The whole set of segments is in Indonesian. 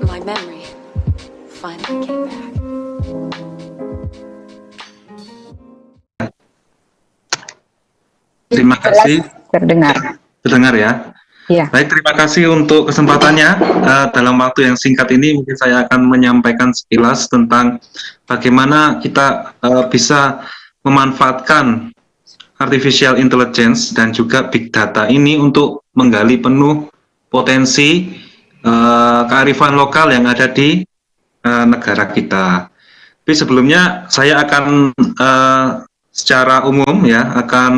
My memory finally came back. Terima kasih. Terdengar. Terdengar ya. Iya. Baik, terima kasih untuk kesempatannya. Dalam waktu yang singkat ini mungkin saya akan menyampaikan sekilas tentang bagaimana kita bisa memanfaatkan artificial intelligence dan juga big data ini untuk menggali penuh potensi kearifan lokal yang ada di negara kita. Tapi sebelumnya saya akan secara umum ya akan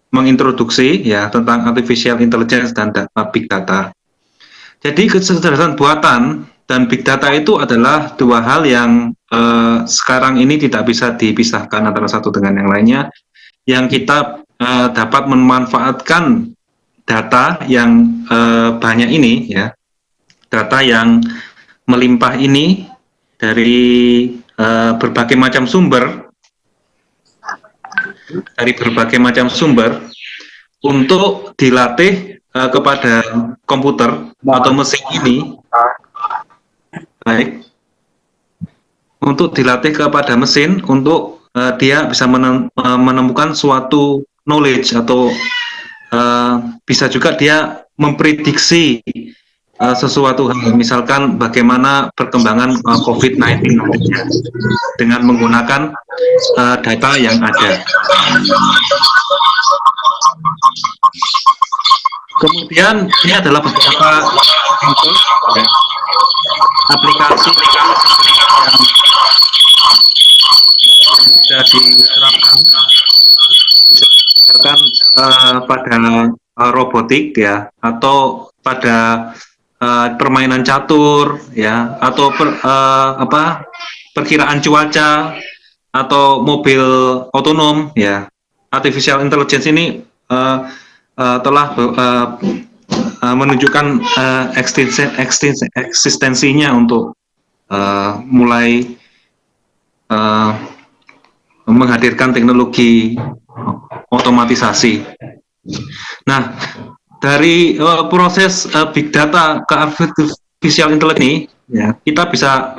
mengintroduksi ya tentang artificial intelligence dan big data. Jadi kecerdasan buatan dan big data itu adalah dua hal yang sekarang ini tidak bisa dipisahkan antara satu dengan yang lainnya. Yang kita dapat memanfaatkan data yang banyak ini ya, data yang melimpah ini dari berbagai macam sumber untuk dilatih kepada komputer atau mesin ini, baik, untuk dilatih kepada mesin untuk dia bisa menemukan suatu knowledge atau bisa juga dia memprediksi sesuatu hal, misalkan bagaimana perkembangan COVID-19 nantinya dengan menggunakan data yang ada. Kemudian ini adalah beberapa contoh ya, aplikasi yang sudah diterapkan, misalkan pada robotik ya, atau pada permainan catur ya, atau perkiraan cuaca atau mobil otonom ya. Artificial intelligence ini telah menunjukkan eksistensinya untuk mulai menghadirkan teknologi otomatisasi. Nah, dari proses big data ke artificial intelligence ini, ya, kita bisa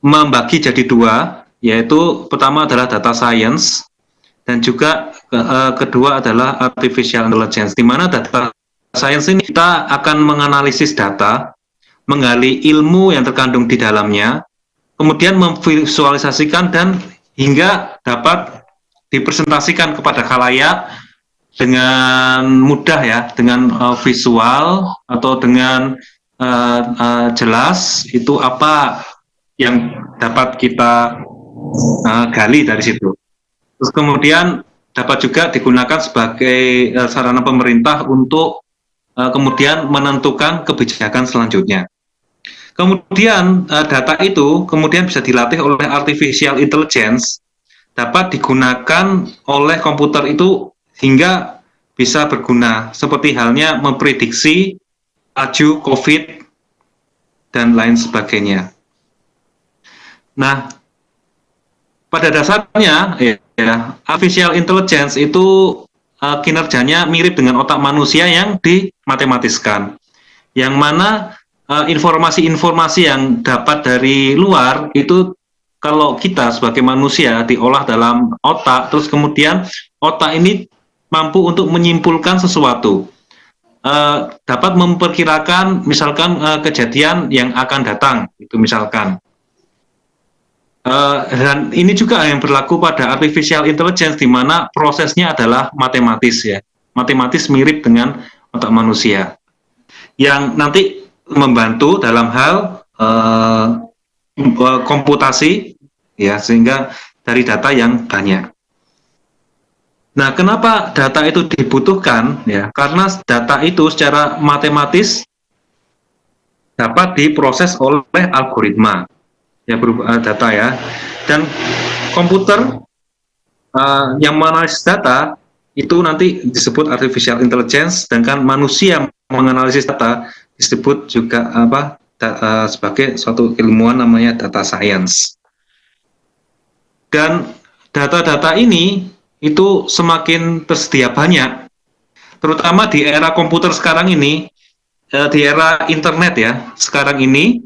membagi jadi dua, yaitu pertama adalah data science dan juga kedua adalah artificial intelligence. Di mana data science ini kita akan menganalisis data, menggali ilmu yang terkandung di dalamnya, kemudian memvisualisasikan dan hingga dapat dipresentasikan kepada khalayak dengan mudah ya, dengan visual atau dengan jelas itu apa yang dapat kita gali dari situ. Terus kemudian dapat juga digunakan sebagai sarana pemerintah untuk kemudian menentukan kebijakan selanjutnya. Kemudian data itu kemudian bisa dilatih oleh artificial intelligence, dapat digunakan oleh komputer itu hingga bisa berguna, seperti halnya memprediksi laju COVID dan lain sebagainya. Nah, pada dasarnya ya, artificial intelligence itu kinerjanya mirip dengan otak manusia yang dimatematiskan, yang mana informasi-informasi yang dapat dari luar itu kalau kita sebagai manusia diolah dalam otak, terus kemudian otak ini mampu untuk menyimpulkan sesuatu, dapat memperkirakan misalkan kejadian yang akan datang, itu misalkan. Dan ini juga yang berlaku pada artificial intelligence, di mana prosesnya adalah matematis ya, matematis mirip dengan otak manusia, yang nanti membantu dalam hal komputasi ya, sehingga dari data yang banyak. Nah, kenapa data itu dibutuhkan? Ya, karena data itu secara matematis dapat diproses oleh algoritma, ya berupa data ya. Dan komputer yang menganalisis data itu nanti disebut artificial intelligence, sedangkan manusia menganalisis data disebut juga sebagai suatu ilmuwan namanya data science. Dan data-data ini itu semakin tersedia banyak, terutama di era komputer sekarang ini, di era internet ya, sekarang ini,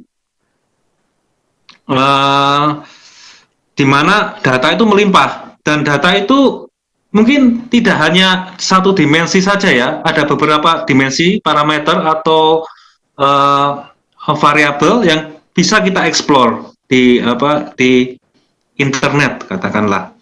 di mana data itu melimpah, dan data itu mungkin tidak hanya satu dimensi saja ya, ada beberapa dimensi, parameter atau variabel yang bisa kita explore di internet katakanlah.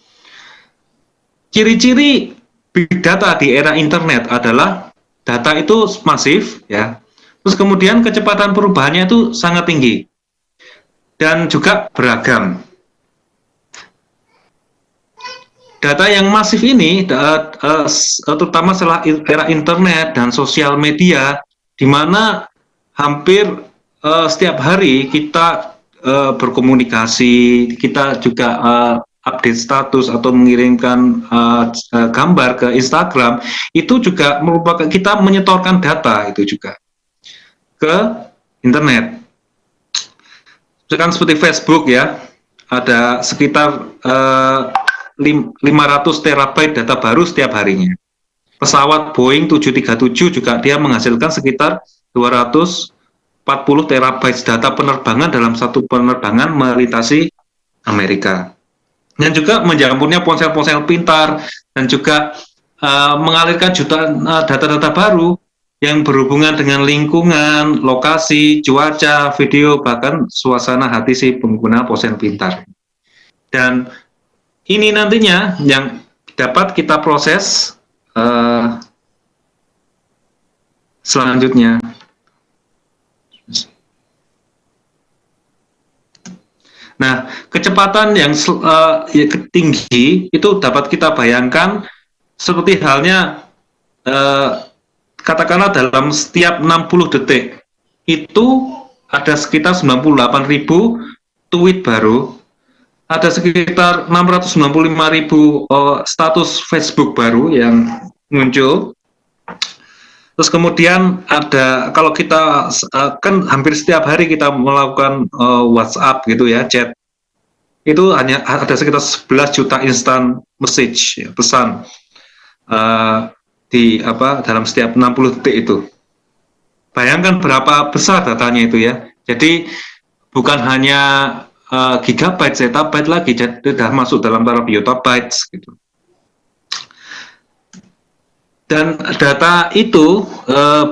Ciri-ciri big data di era internet adalah data itu masif ya. Terus kemudian kecepatan perubahannya itu sangat tinggi dan juga beragam. Data yang masif ini terutama setelah era internet dan sosial media, di mana hampir setiap hari kita berkomunikasi, kita juga update status atau mengirimkan gambar ke Instagram, itu juga merupakan kita menyetorkan data itu juga ke internet. Misalkan seperti Facebook ya, ada sekitar 500 terabyte data baru setiap harinya. Pesawat Boeing 737 juga dia menghasilkan sekitar 240 terabyte data penerbangan dalam satu penerbangan melintasi Amerika. Dan juga menjamurnya ponsel-ponsel pintar dan juga mengalirkan jutaan data-data baru yang berhubungan dengan lingkungan, lokasi, cuaca, video, bahkan suasana hati si pengguna ponsel pintar. Dan ini nantinya yang dapat kita proses selanjutnya. Nah, kecepatan yang tinggi itu dapat kita bayangkan seperti halnya katakanlah dalam setiap 60 detik itu ada sekitar 98.000 tweet baru, ada sekitar 695.000 status Facebook baru yang muncul. Terus kemudian ada, kalau kita kan hampir setiap hari kita melakukan WhatsApp gitu ya, chat, itu hanya ada sekitar 11 juta instant message ya, pesan dalam setiap 60 detik itu. Bayangkan berapa besar datanya itu ya. Jadi bukan hanya gigabyte, zettabyte lagi, jadi sudah masuk dalam taraf yottabytes gitu. Dan data itu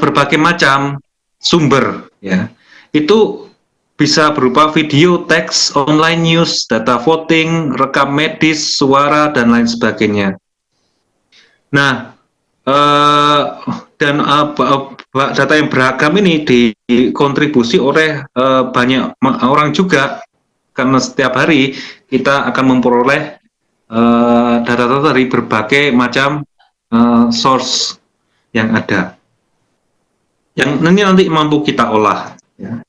berbagai macam sumber ya. Itu bisa berupa video, teks, online news, data voting, rekam medis, suara dan lain sebagainya. Nah, dan data yang beragam ini dikontribusi oleh banyak orang juga, karena setiap hari kita akan memperoleh data-data dari berbagai macam source yang ada, yang nanti mampu kita olah. Ya.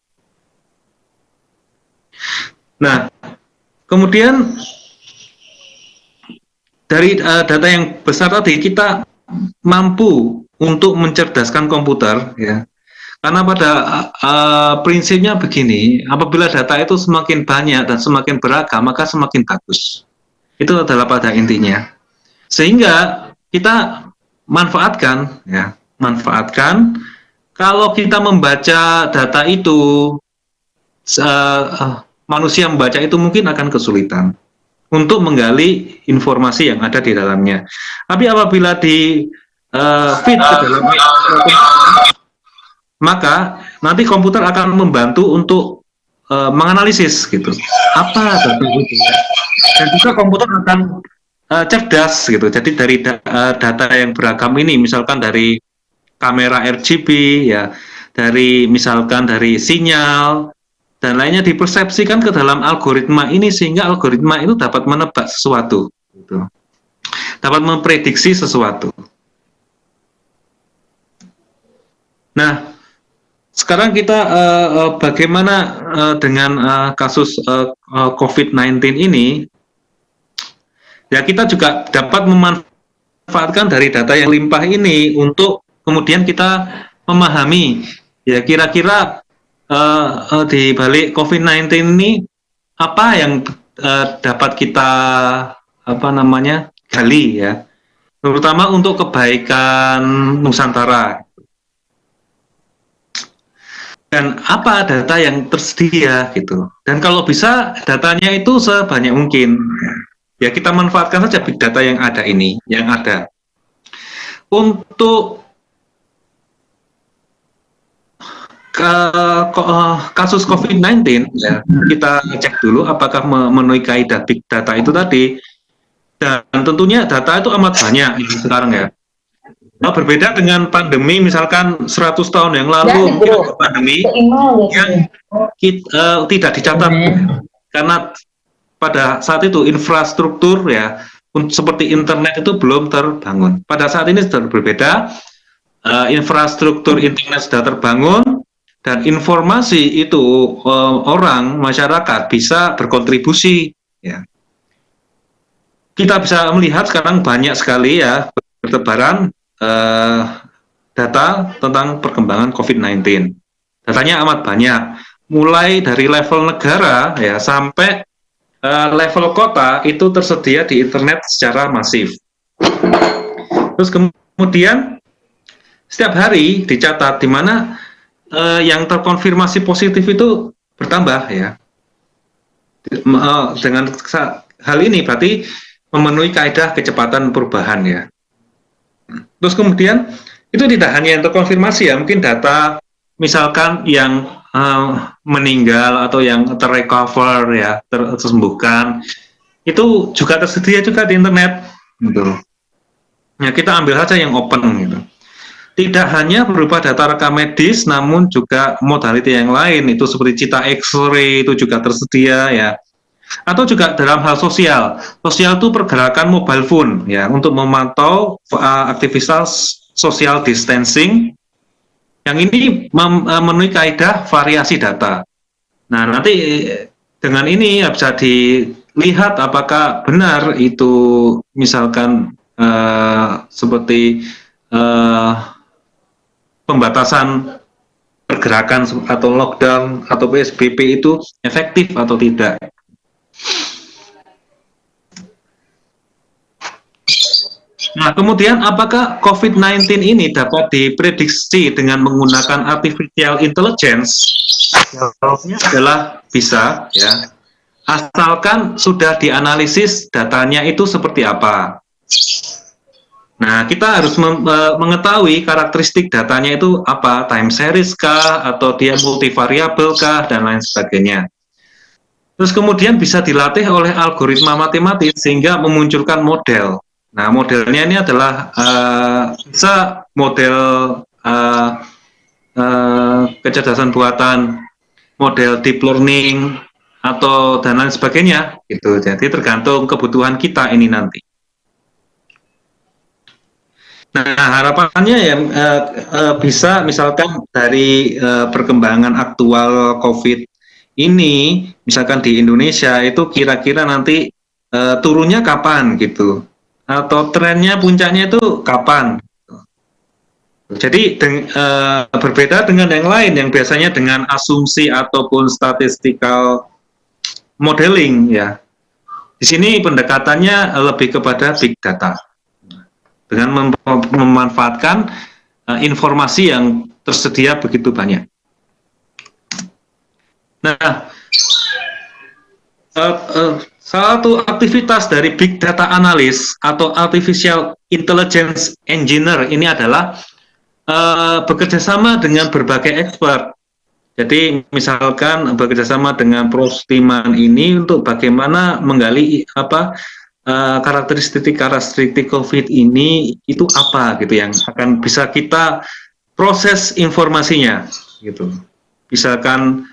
Nah, kemudian dari data yang besar tadi kita mampu untuk mencerdaskan komputer, ya. Karena pada prinsipnya begini, apabila data itu semakin banyak dan semakin beragam, maka semakin bagus. Itu adalah pada intinya. Sehingga kita manfaatkan kalau kita membaca data itu, manusia membaca itu mungkin akan kesulitan untuk menggali informasi yang ada di dalamnya. Tapi apabila di feed ke dalam maka nanti komputer akan membantu untuk menganalisis gitu apa data itu, dan juga komputer akan cerdas gitu. Jadi dari data yang beragam ini, misalkan dari kamera RGB ya, dari misalkan dari sinyal dan lainnya, dipersepsikan ke dalam algoritma ini sehingga algoritma itu dapat menebak sesuatu gitu. dapat memprediksi sesuatu. Nah, sekarang kita bagaimana dengan kasus COVID-19 ini? Ya, kita juga dapat memanfaatkan dari data yang limpah ini untuk kemudian kita memahami ya kira-kira di balik COVID-19 ini apa yang dapat kita gali ya, terutama untuk kebaikan Nusantara. Dan apa data yang tersedia gitu. Dan kalau bisa datanya itu sebanyak mungkin. Ya kita manfaatkan saja big data yang ada ini, yang ada. Untuk kasus COVID-19 ya, kita cek dulu apakah memenuhi kaidah big data itu tadi. Dan tentunya data itu amat banyak ini sekarang ya. Nah, berbeda dengan pandemi misalkan 100 tahun yang lalu pandemi yang tidak dicatat karena pada saat itu infrastruktur ya seperti internet itu belum terbangun. Pada saat ini sudah berbeda, infrastruktur internet sudah terbangun dan informasi itu orang masyarakat bisa berkontribusi ya. Kita bisa melihat sekarang banyak sekali ya bertebaran data tentang perkembangan COVID-19. Datanya amat banyak, mulai dari level negara ya sampai level kota itu tersedia di internet secara masif. Terus kemudian setiap hari dicatat di mana yang terkonfirmasi positif itu bertambah ya. Dengan hal ini berarti memenuhi kaidah kecepatan perubahan ya. Terus kemudian itu tidak hanya yang terkonfirmasi ya, mungkin data misalkan yang meninggal atau yang terrecover ya, tersembuhkan itu juga tersedia juga di internet gitu. Ya kita ambil saja yang open gitu. Tidak hanya berupa data rekam medis, namun juga modality yang lain itu seperti cita X-ray itu juga tersedia ya. Atau juga dalam hal sosial. Sosial itu pergerakan mobile phone ya untuk memantau aktivitas social distancing. Yang ini memenuhi kaidah variasi data. Nah, nanti dengan ini ya bisa dilihat apakah benar itu misalkan seperti pembatasan pergerakan atau lockdown atau PSBB itu efektif atau tidak. Nah, kemudian apakah COVID-19 ini dapat diprediksi dengan menggunakan artificial intelligence? Jawabnya adalah bisa, ya. Asalkan sudah dianalisis datanya itu seperti apa. Nah, kita harus mengetahui karakteristik datanya itu apa, time series kah, atau dia multivariabel kah, dan lain sebagainya. Terus kemudian bisa dilatih oleh algoritma matematis sehingga memunculkan model. Nah, modelnya ini adalah bisa model kecerdasan buatan, model deep learning, atau dan lain sebagainya. Gitu. Jadi tergantung kebutuhan kita ini nanti. Nah, harapannya ya bisa misalkan dari perkembangan aktual COVID ini, misalkan di Indonesia itu kira-kira nanti turunnya kapan gitu. Atau trennya puncaknya itu kapan? Jadi berbeda dengan yang lain yang biasanya dengan asumsi ataupun statistical modeling ya. Di sini pendekatannya lebih kepada big data dengan memanfaatkan informasi yang tersedia begitu banyak. Nah, salah satu aktivitas dari big data analis atau artificial intelligence engineer ini adalah bekerjasama dengan berbagai expert. Jadi misalkan bekerjasama dengan Prof. Timan ini untuk bagaimana menggali karakteristik COVID ini itu apa gitu yang akan bisa kita proses informasinya gitu. Misalkan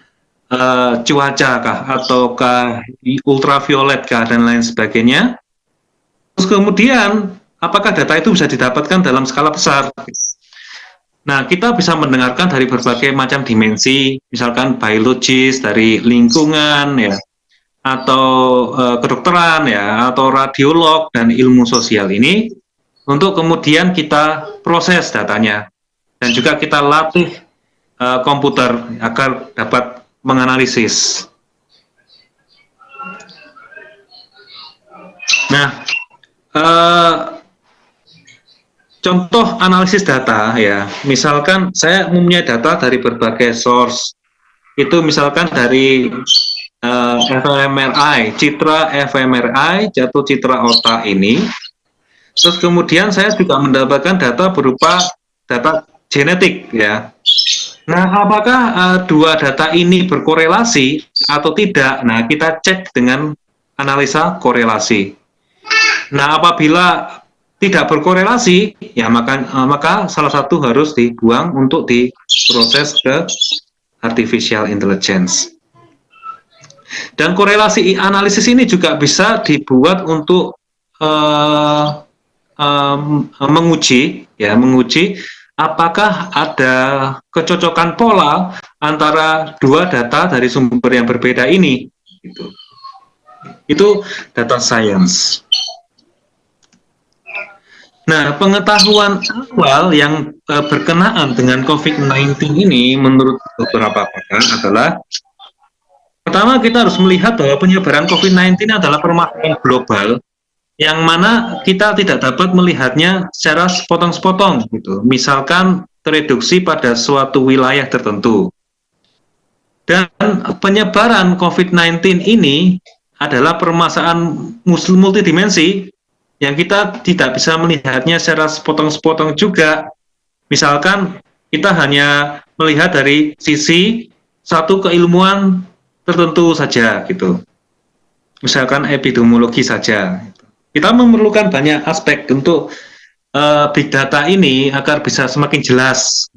cuaca kah ataukah ultraviolet kah dan lain sebagainya. Terus kemudian, apakah data itu bisa didapatkan dalam skala besar? Nah, kita bisa mendengarkan dari berbagai macam dimensi, misalkan biologis, dari lingkungan, ya, atau kedokteran, ya, atau radiolog dan ilmu sosial ini, untuk kemudian kita proses datanya, dan juga kita latih komputer agar dapat menganalisis. Nah, contoh analisis data ya, misalkan saya mempunyai data dari berbagai source, itu misalkan dari fMRI, citra fMRI, jatuh citra otak ini, terus kemudian saya juga mendapatkan data berupa data genetik ya. Nah, apakah dua data ini berkorelasi atau tidak? Nah, kita cek dengan analisa korelasi. Nah, apabila tidak berkorelasi, ya maka salah satu harus dibuang untuk diproses ke artificial intelligence. Dan korelasi analisis ini juga bisa dibuat untuk menguji apakah ada kecocokan pola antara dua data dari sumber yang berbeda ini. Itu data science. Nah, pengetahuan awal yang berkenaan dengan COVID-19 ini menurut beberapa pakar adalah, pertama kita harus melihat bahwa penyebaran COVID-19 adalah permasalahan global yang mana kita tidak dapat melihatnya secara sepotong-sepotong gitu. Misalkan tereduksi pada suatu wilayah tertentu. Dan penyebaran COVID-19 ini adalah permasalahan multidimensi yang kita tidak bisa melihatnya secara sepotong-sepotong juga. Misalkan kita hanya melihat dari sisi satu keilmuan tertentu saja gitu. Misalkan epidemiologi saja. Kita memerlukan banyak aspek untuk big data ini agar bisa semakin jelas.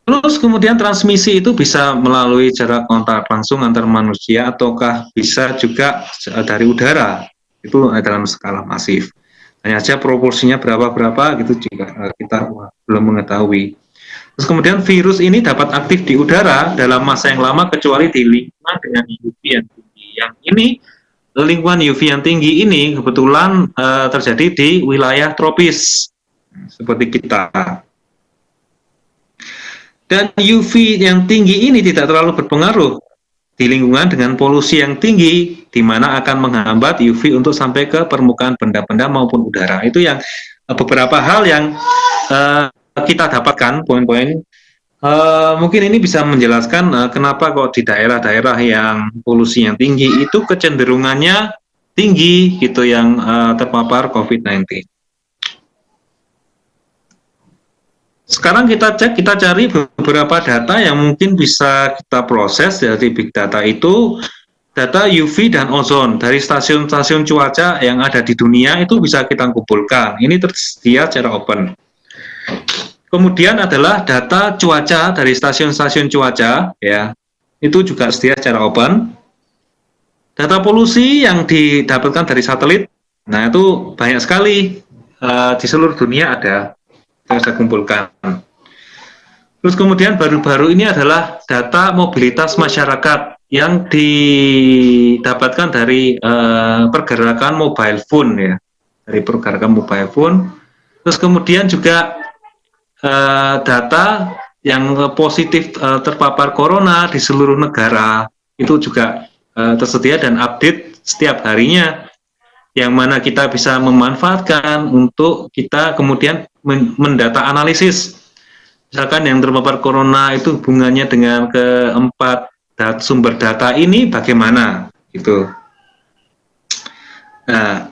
Terus kemudian transmisi itu bisa melalui jarak kontak langsung antar manusia ataukah bisa juga dari udara, itu dalam skala masif. Hanya saja proporsinya berapa gitu juga kita belum mengetahui. Terus kemudian virus ini dapat aktif di udara dalam masa yang lama kecuali di lingkungan dengan UV yang tinggi. Yang ini lingkungan UV yang tinggi ini kebetulan terjadi di wilayah tropis seperti kita. Dan UV yang tinggi ini tidak terlalu berpengaruh di lingkungan dengan polusi yang tinggi, di mana akan menghambat UV untuk sampai ke permukaan benda-benda maupun udara. Itu yang beberapa hal yang kita dapatkan, poin-poin. Mungkin ini bisa menjelaskan kenapa kok di daerah-daerah yang polusi yang tinggi itu kecenderungannya tinggi gitu yang terpapar COVID-19. Sekarang kita cari beberapa data yang mungkin bisa kita proses dari big data itu, data UV dan ozon dari stasiun-stasiun cuaca yang ada di dunia itu bisa kita kumpulkan. Ini tersedia secara open. Kemudian adalah data cuaca dari stasiun-stasiun cuaca, ya, itu juga sedia secara open. Data polusi yang didapatkan dari satelit, nah itu banyak sekali di seluruh dunia ada. Saya kumpulkan. Terus kemudian baru-baru ini adalah data mobilitas masyarakat yang didapatkan dari pergerakan mobile phone ya, dari pergerakan mobile phone. Terus kemudian juga data yang positif terpapar corona di seluruh negara itu juga tersedia dan update setiap harinya, yang mana kita bisa memanfaatkan untuk kita kemudian mendata analisis. Misalkan yang terpapar corona itu hubungannya dengan keempat sumber data ini bagaimana gitu. Nah,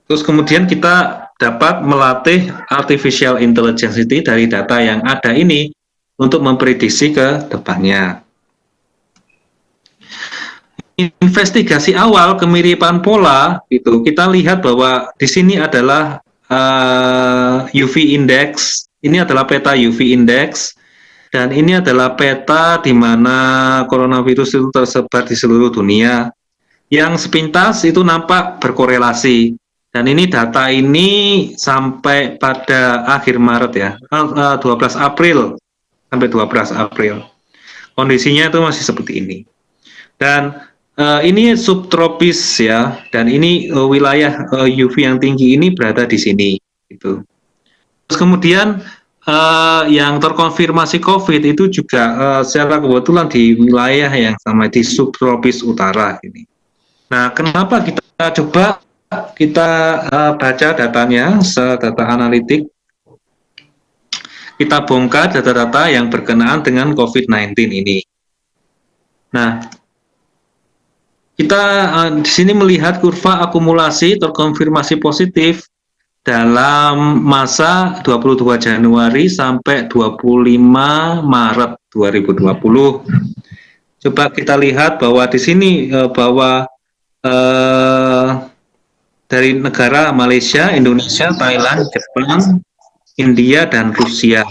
terus kemudian kita dapat melatih artificial intelligence dari data yang ada ini untuk memprediksi ke depannya. Investigasi awal kemiripan pola itu kita lihat bahwa di sini adalah UV index, ini adalah peta UV index, dan ini adalah peta di mana coronavirus itu tersebar di seluruh dunia. Yang sepintas itu nampak berkorelasi. Dan ini data ini sampai pada akhir Maret ya, 12 April sampai 12 April. Kondisinya itu masih seperti ini. Dan ini subtropis ya, dan ini wilayah UV yang tinggi ini berada di sini. Gitu. Terus kemudian yang terkonfirmasi COVID itu juga secara kebetulan di wilayah yang sama, di subtropis utara ini. Nah, kenapa kita coba kita baca datanya, data analitik, kita bongkar data-data yang berkenaan dengan COVID-19 ini. Nah, kita di sini melihat kurva akumulasi terkonfirmasi positif dalam masa 22 Januari sampai 25 Maret 2020. Coba kita lihat bahwa di sini bahwa dari negara Malaysia, Indonesia, Thailand, Jepang, India, dan Rusia.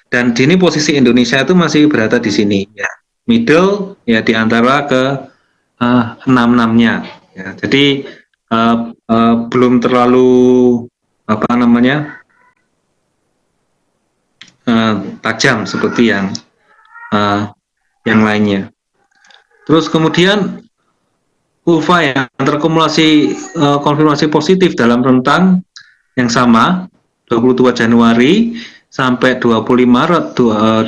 Dan di sini posisi Indonesia itu masih berada di sini, ya, middle, ya, di antara ke 6-6-nya. Ya. Jadi belum terlalu apa namanya tajam seperti yang lainnya. Terus kemudian kurva yang terkumulasi konfirmasi positif dalam rentang yang sama 22 Januari sampai 25 Maret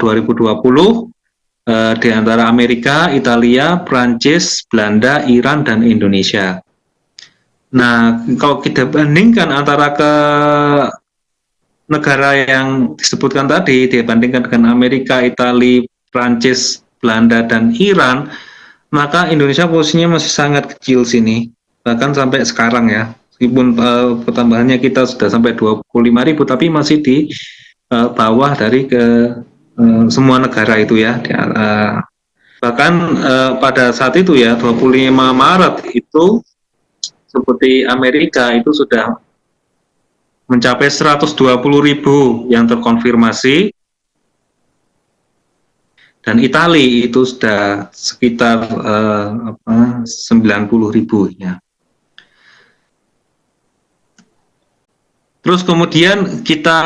2020 di antara Amerika, Italia, Prancis, Belanda, Iran, dan Indonesia. Nah, kalau kita bandingkan antara ke negara yang disebutkan tadi, dibandingkan dengan Amerika, Italia, Prancis, Belanda, dan Iran, maka Indonesia posisinya masih sangat kecil sini, bahkan sampai sekarang ya, meskipun pertambahannya kita sudah sampai 25.000, tapi masih di bawah dari ke semua negara itu ya. Bahkan pada saat itu ya, 25 Maret itu seperti Amerika itu sudah mencapai 120.000 yang terkonfirmasi, dan Italia itu sudah sekitar 90.000 ya. Terus kemudian kita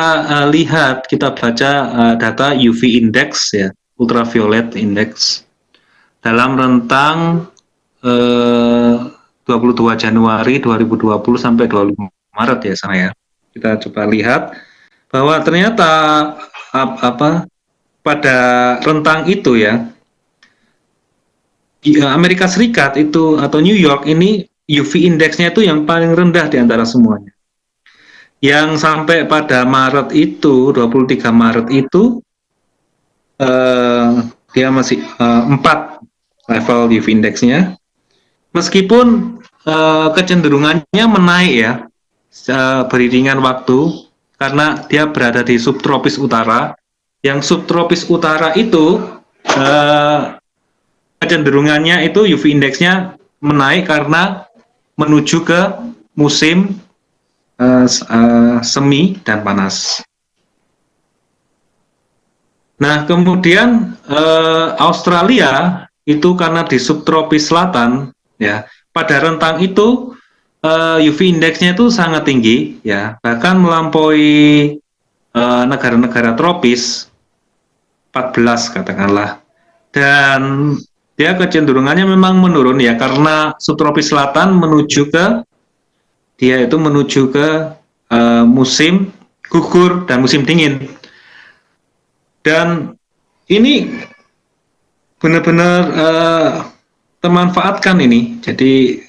lihat, kita baca data UV index ya, ultraviolet index dalam rentang 22 Januari 2020 sampai 25 Maret ya sana ya. Kita coba lihat bahwa ternyata pada rentang itu ya, Amerika Serikat itu atau New York ini UV indeksnya itu yang paling rendah di antara semuanya. Yang sampai pada Maret itu, 23 Maret itu dia masih 4 level UV indeksnya. Meskipun kecenderungannya menaik ya beriringan waktu, karena dia berada di subtropis utara. Yang subtropis utara itu kecenderungannya itu UV indeksnya menaik karena menuju ke musim semi dan panas. Nah, kemudian Australia itu karena di subtropis selatan ya, pada rentang itu UV indeksnya itu sangat tinggi ya, bahkan melampaui negara-negara tropis 14 katakanlah. Dan dia kecenderungannya memang menurun ya, karena subtropis selatan menuju ke musim gugur dan musim dingin. Dan ini benar-benar termanfaatkan ini. Jadi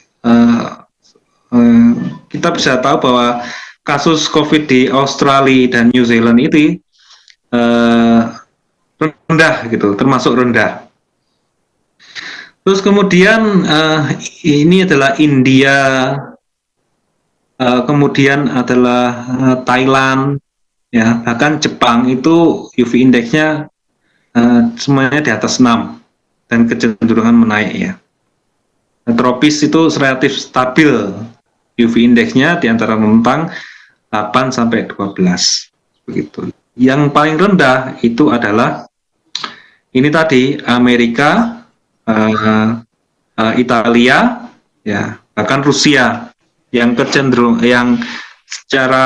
kita bisa tahu bahwa kasus COVID di Australia dan New Zealand itu rendah gitu, termasuk rendah. Terus kemudian ini adalah India, kemudian adalah Thailand, ya, bahkan Jepang itu UV indeksnya semuanya di atas 6 dan kecenderungan menaik ya. Tropis itu relatif stabil UV indeksnya di antara rentang 8 sampai 12 begitu. Yang paling rendah itu adalah ini tadi Amerika, Italia, ya bahkan Rusia yang yang secara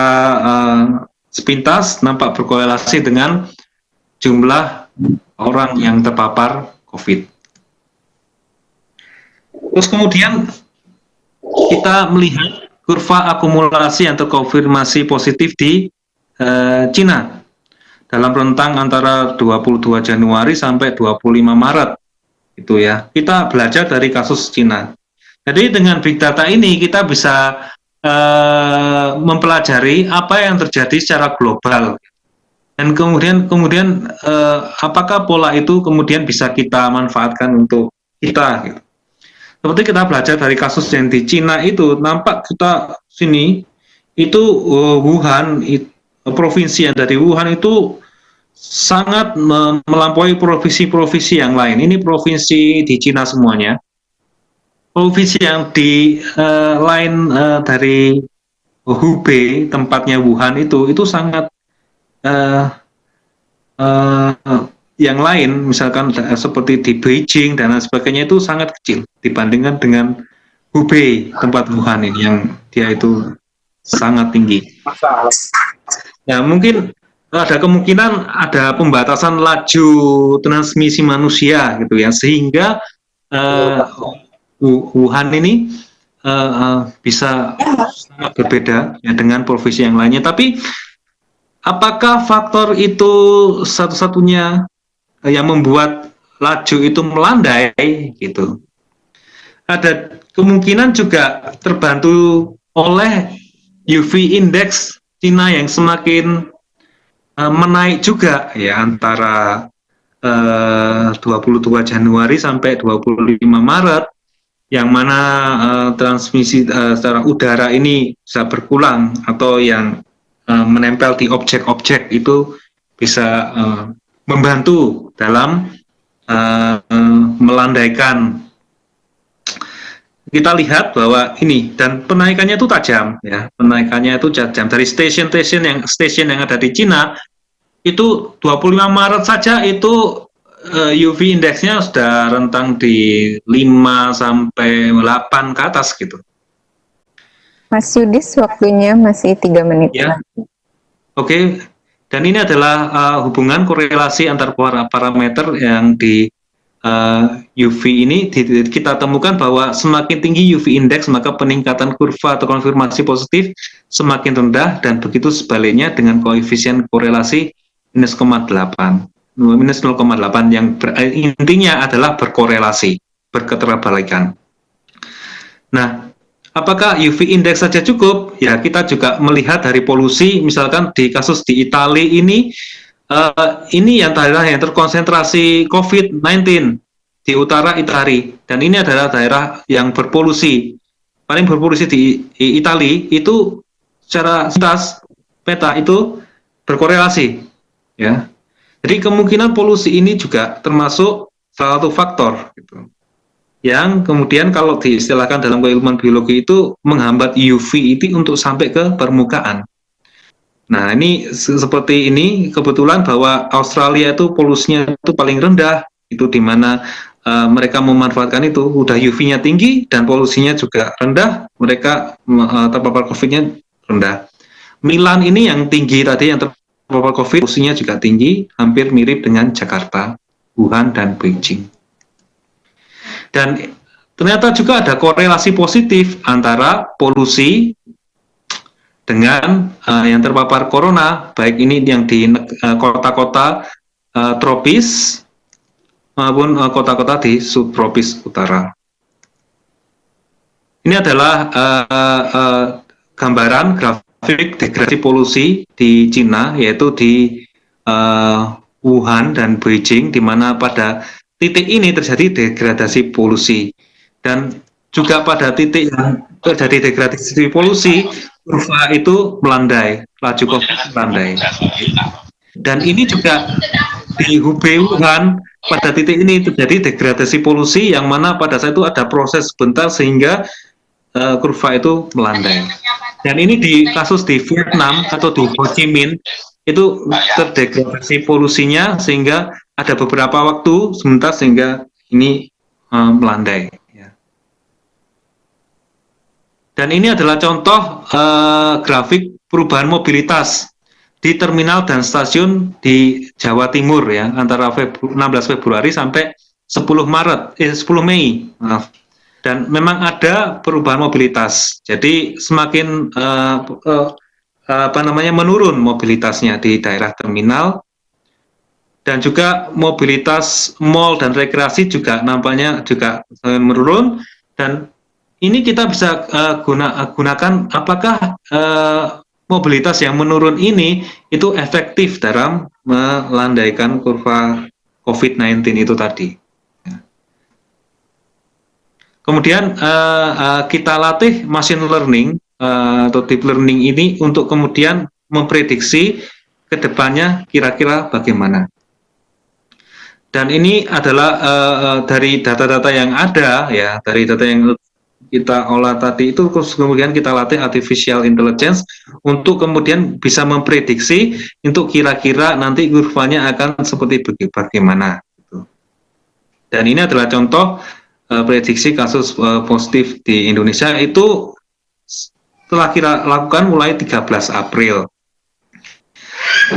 sepintas nampak berkorelasi dengan jumlah orang yang terpapar COVID. Terus kemudian kita melihat kurva akumulasi yang terkonfirmasi positif di Cina dalam rentang antara 22 Januari sampai 25 Maret itu ya. Kita belajar dari kasus Cina. Jadi dengan big data ini kita bisa mempelajari apa yang terjadi secara global dan kemudian apakah pola itu kemudian bisa kita manfaatkan untuk kita gitu. Seperti kita belajar dari kasus yang di Cina itu, nampak kita sini itu Wuhan, provinsi yang dari Wuhan itu sangat melampaui provinsi-provinsi yang lain. Ini provinsi di Cina semuanya. Provinsi yang di lain dari Hubei, tempatnya Wuhan itu sangat yang lain, misalkan seperti di Beijing dan lain sebagainya itu sangat kecil dibandingkan dengan Hubei, tempat Wuhan ini yang dia itu sangat tinggi. Ya mungkin ada kemungkinan ada pembatasan laju transmisi manusia gitu ya, sehingga Wuhan ini bisa sangat berbeda ya dengan provinsi yang lainnya. Tapi apakah faktor itu satu-satunya yang membuat laju itu melandai gitu? Ada kemungkinan juga terbantu oleh UV index Cina yang semakin menaik juga ya antara 22 Januari sampai 25 Maret, yang mana transmisi secara udara ini bisa berkurang atau yang menempel di objek-objek itu bisa membantu dalam melandaikan. Kita lihat bahwa ini dan penaikannya itu tajam ya, penaikannya itu tajam dari stasiun yang ada di Cina itu 25 Maret saja itu UV indeksnya sudah rentang di 5 sampai 8 ke atas gitu. Mas Yudis, waktunya masih 3 menit. Ya. Oke. Dan ini adalah hubungan korelasi antar parameter yang di UV ini kita temukan bahwa semakin tinggi UV index maka peningkatan kurva atau konfirmasi positif semakin rendah, dan begitu sebaliknya dengan koefisien korelasi minus 0,8 yang intinya adalah berkorelasi, berketerbalikan. Nah, apakah UV index saja cukup? Ya, kita juga melihat dari polusi, misalkan di kasus di Italia ini yang daerah yang terkonsentrasi COVID-19 di utara Italia, dan ini adalah daerah yang berpolusi, paling berpolusi di Italia itu secara peta itu berkorelasi, ya. Jadi kemungkinan polusi ini juga termasuk salah satu faktor, gitu, yang kemudian kalau diistilahkan dalam keilmuan biologi itu menghambat UV itu untuk sampai ke permukaan. Nah, ini seperti ini kebetulan bahwa Australia itu polusinya itu paling rendah, itu di mana mereka memanfaatkan itu, udah UV-nya tinggi dan polusinya juga rendah, mereka terpapar COVID-nya rendah. Milan ini yang tinggi tadi, yang terpapar COVID, polusinya juga tinggi, hampir mirip dengan Jakarta, Wuhan, dan Beijing. Dan ternyata juga ada korelasi positif antara polusi dengan yang terpapar corona, baik ini yang di kota-kota tropis maupun kota-kota di subtropis utara. Ini adalah gambaran grafik degradasi polusi di Cina, yaitu di Wuhan dan Beijing, di mana pada titik ini terjadi degradasi polusi, dan juga pada titik yang terjadi degradasi polusi, kurva itu melandai, laju COVID melandai. Dan ini juga di Hubei, Wuhan, pada titik ini terjadi degradasi polusi, yang mana pada saat itu ada proses sebentar sehingga kurva itu melandai. Dan ini di kasus di Vietnam atau di Ho Chi Minh itu terdegradasi polusinya sehingga ada beberapa waktu sebentar sehingga ini melandai. Dan ini adalah contoh grafik perubahan mobilitas di terminal dan stasiun di Jawa Timur ya, antara 16 Februari sampai 10 Mei, maaf. Dan memang ada perubahan mobilitas. Jadi semakin menurun mobilitasnya di daerah terminal, dan juga mobilitas mal dan rekreasi juga nampaknya juga menurun. Dan ini kita bisa gunakan apakah mobilitas yang menurun ini itu efektif dalam melandaikan kurva COVID-19 itu tadi. Kemudian kita latih machine learning atau deep learning ini untuk kemudian memprediksi ke depannya kira-kira bagaimana. Dan ini adalah dari data-data yang ada ya, dari data yang kita olah tadi itu, kemudian kita latih artificial intelligence untuk kemudian bisa memprediksi untuk kira-kira nanti kurvanya akan seperti bagaimana. Dan ini adalah contoh prediksi kasus positif di Indonesia itu telah kita lakukan mulai 13 April.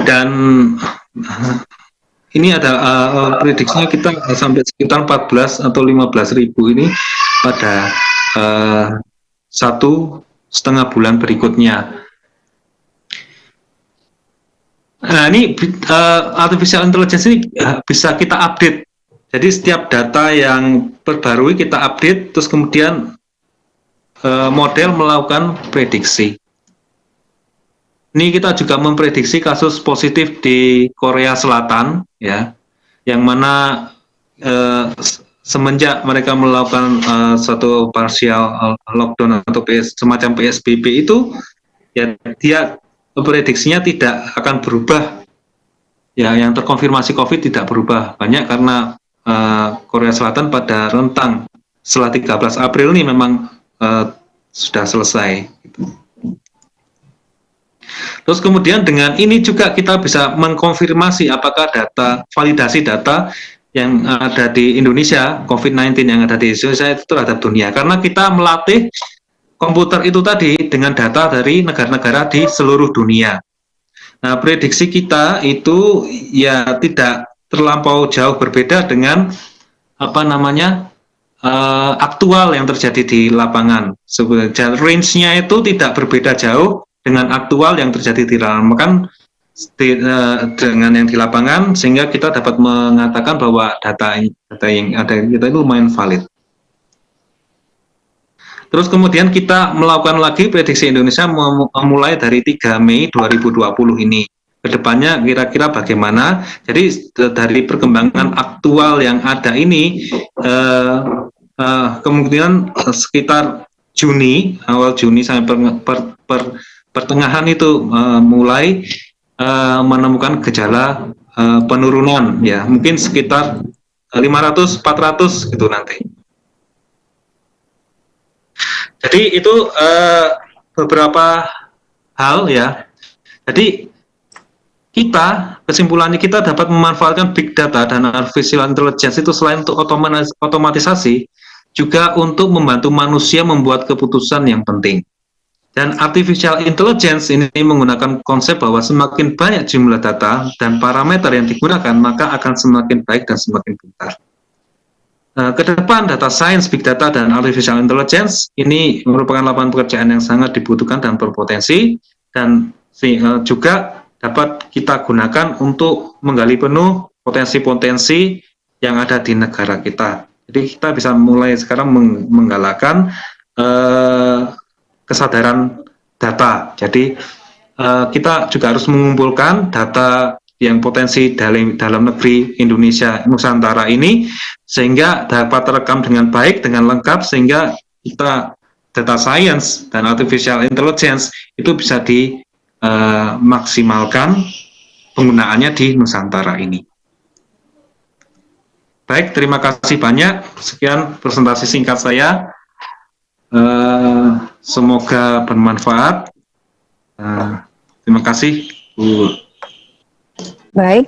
Dan ini ada prediksinya kita sampai sekitar 14 atau 15 ribu ini pada 1,5 bulan berikutnya. Nah, ini artificial intelligence ini bisa kita update. Jadi setiap data yang terbarui kita update, terus kemudian model melakukan prediksi. Ini kita juga memprediksi kasus positif di Korea Selatan, ya, yang mana semenjak mereka melakukan satu partial lockdown atau semacam PSBB itu, ya dia prediksinya tidak akan berubah. Ya, yang terkonfirmasi COVID tidak berubah banyak karena Korea Selatan pada rentang setelah 13 April ini memang sudah selesai. Gitu. Terus kemudian dengan ini juga kita bisa mengkonfirmasi apakah validasi data yang ada di Indonesia, COVID-19 yang ada di Indonesia itu terhadap dunia. Karena kita melatih komputer itu tadi dengan data dari negara-negara di seluruh dunia. Nah, prediksi kita itu ya tidak terlampau jauh berbeda dengan aktual yang terjadi di lapangan. Sebenarnya range-nya itu tidak berbeda jauh dengan aktual yang terjadi di lapangan, dengan yang di lapangan, sehingga kita dapat mengatakan bahwa data yang ada kita itu lumayan valid. Terus kemudian kita melakukan lagi prediksi Indonesia mulai dari 3 Mei 2020 ini. Kedepannya kira-kira bagaimana? Jadi dari perkembangan aktual yang ada ini, kemungkinan sekitar Juni, awal Juni sampai pertengahan itu mulai menemukan gejala penurunan, ya mungkin sekitar 500-400 gitu nanti. Jadi itu beberapa hal ya. Jadi kesimpulannya kita dapat memanfaatkan big data dan artificial intelligence itu selain untuk otomatisasi, juga untuk membantu manusia membuat keputusan yang penting. Dan artificial intelligence ini menggunakan konsep bahwa semakin banyak jumlah data dan parameter yang digunakan, maka akan semakin baik dan semakin pintar. Ke depan, data science, big data, dan artificial intelligence ini merupakan lapangan pekerjaan yang sangat dibutuhkan dan berpotensi, dan juga dapat kita gunakan untuk menggali penuh potensi-potensi yang ada di negara kita. Jadi kita bisa mulai sekarang menggalakkan kesadaran data. Jadi kita juga harus mengumpulkan data yang potensi dalam negeri Indonesia Nusantara ini, sehingga dapat terekam dengan baik, dengan lengkap, sehingga kita data science dan artificial intelligence itu bisa dimaksimalkan penggunaannya di Nusantara ini. Baik, terima kasih banyak. Sekian presentasi singkat saya. Semoga bermanfaat. Terima kasih, Bu. Baik.